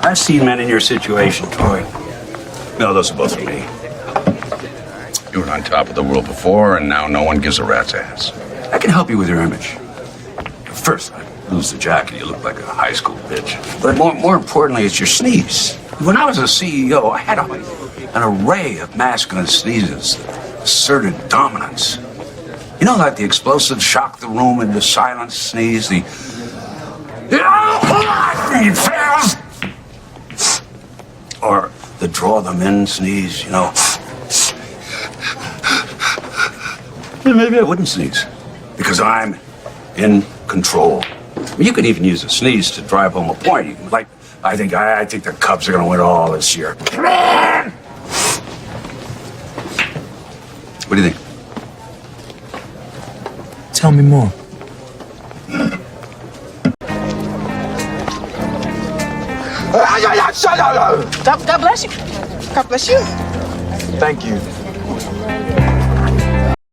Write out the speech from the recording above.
I've seen men in your situation, Troy. No, those are both for me. You were on top of the world before, and now no one gives a rat's ass. I can help you with your image. First, I lose the jacket. You look like a high school bitch. But more importantly, it's your sneeze. When I was a CEO, I had an array of masculine sneezes that asserted dominance. You know, like the explosive shock the room into silence sneeze, the or the draw them in sneeze, you know. Maybe I wouldn't sneeze because I'm in control. I mean, you could even use a sneeze to drive home a point. You can, like, I think the Cubs are going to win all this year. What do you think? Tell me more. God bless you. God bless you. Thank you.